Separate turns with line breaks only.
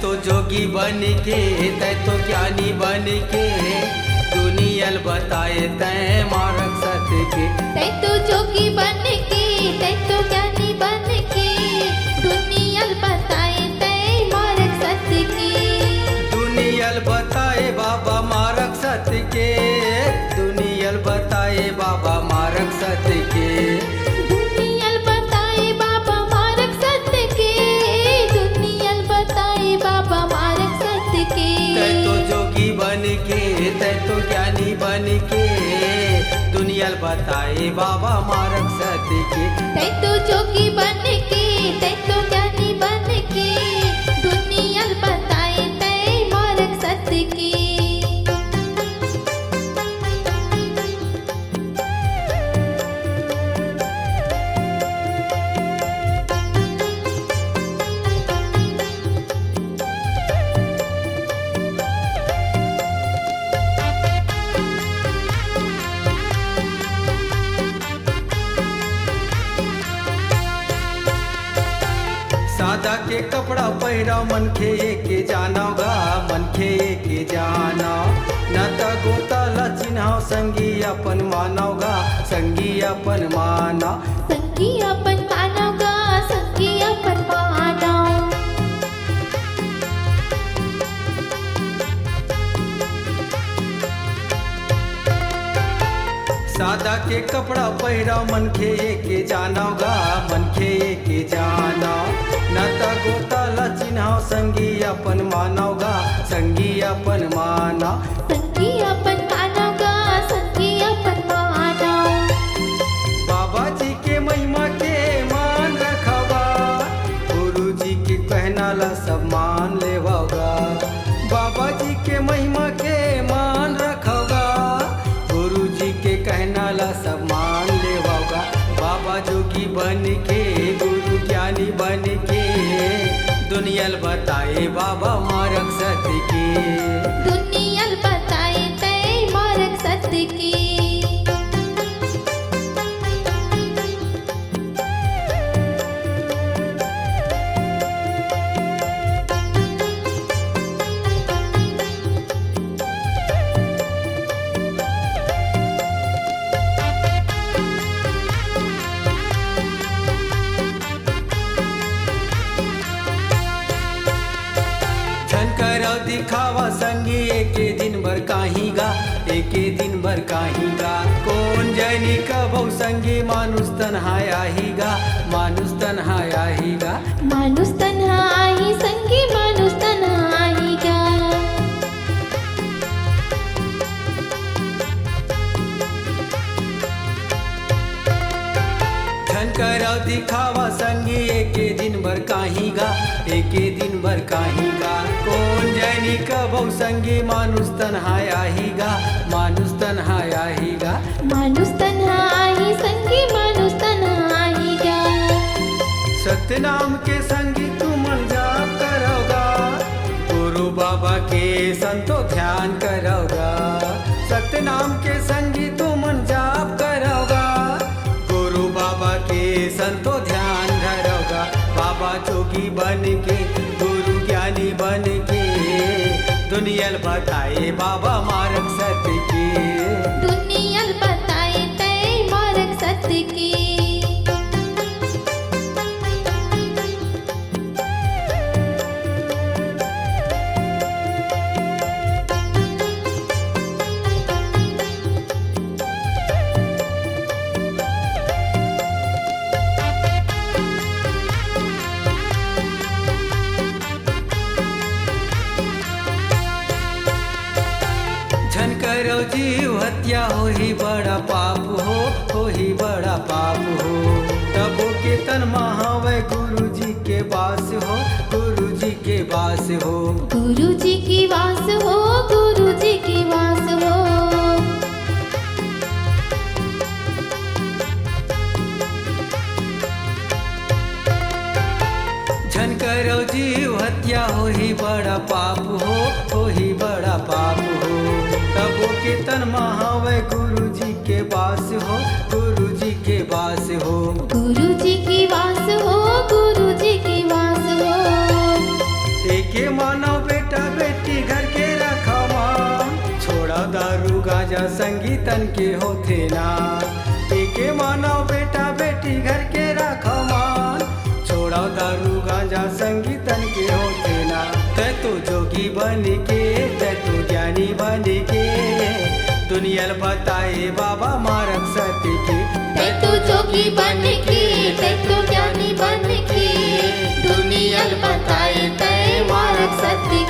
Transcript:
तो जोगी बन के तै तो ज्ञानी बन के दुनियल बताए तै मार्ग सत्य के।
तै तो जोगी बन के तै तो ज्ञानी बन के दुनियल बताए तै मार्ग सत्य के।
दुनियल बताए बाबा मार्ग सत्य के, दुनियल बताए बाबा मार्ग सत्य के।
दुनियल बताए बाबा मार्ग सत्य के, दुनियल बताए बाबा मार्ग सत्य के।
तै तो जोगी बन के तै तो ज्ञानी बन के दुनियल बताए बाबा मार्ग सत्य के।
तै तो जोगी बन के तै तो ज्ञानी बन के दुनियल बताए तै मार्ग सत्य के।
सादा के कपड़ा पहिरा मन खे के जानागा, मन खे के जाना न त गोताला चिन्हाव संगी अपन मानवगा, संगी अपन माना।
संगी अपन मानवगा, संगी अपन मानव।
सादा के कपड़ा पहिरा मन खे के जानागा, मन खे के जाना न त गोताला चिन्हाव संगी अपन मानवगा, संगी अपन माना।
संगी अपन मानवगा, संगी अपन मानव।
बाबा जी के महिमा के मान रखवा, गुरु जी के कहना ला सब मान लेवागा। बाबा जी के महिमा के मान रखवा, गुरु जी के कहना ला सब मान लेवागा। बाबा जोगी बन के गुरु ज्ञानी बन के दुनियल बताए बाबा मार्ग सत्य के।
दुनियल बताए तै मार्ग सत्य के।
करौ दिखावा संगी एके दिन भर काहीगा, एके दिन भर काहीगा। कौन जनी कबौ संगी मानुष तन्हाया हीगा, मानुष तन्हाया हीगा।
मानुष तन्हाई संगी मानुष तन्हाईगा।
करौ दिखावा संगी एके दिन भर काहीगा, एके दिन भर काहीगा। कौन जनी कबौ संगी मानुष तन्हाया हीगा, मानुष तन्हाया हीगा।
मानुष तन्हाई संगी मानुष तन्हाईगा।
सत्य नाम के संगी तुम जाप करोगा, गुरु बाबा के संतो ध्यान करोगा। सत्य नाम के संगी तुम जाप करोगा, गुरु बाबा के संतो ध्यान धरोगा। बाबा जोगी बन के गुरु ज्ञानी बन के दुनियल बताए बाबा मार्ग सत्य के।
दुनियल बताए तै मार्ग सत्य के।
करो जीव हत्या हो ही बड़ा पाप हो ही बड़ा पाप हो। तबो के तन महावे गुरु जी के वास हो, गुरु जी के वास हो।
गुरु जी की वास हो, गुरु जी की वास हो।
झन करो जीव हत्या हो ही बड़ा पाप हो ही बड़ा पाप हो। तबो के तन महावे गुरु जी के वास हो, गुरु जी के वास हो।
गुरु जी की वास हो, गुरु जी की वास हो।
एके मान संगीतन के होथे ना। एके मानो बेटा बेटी घर के राखो मान, छोड़ो दारू गांजा संगीतन के होथे ना। तै तो जोगी बन के, तै तो ज्ञानी बन के, दुनिया बताए बाबा मार्ग सत्य के।
तै तो जोगी बन के, तै तो ज्ञानी बन के, दुनिया बताए तै मार्ग सत्य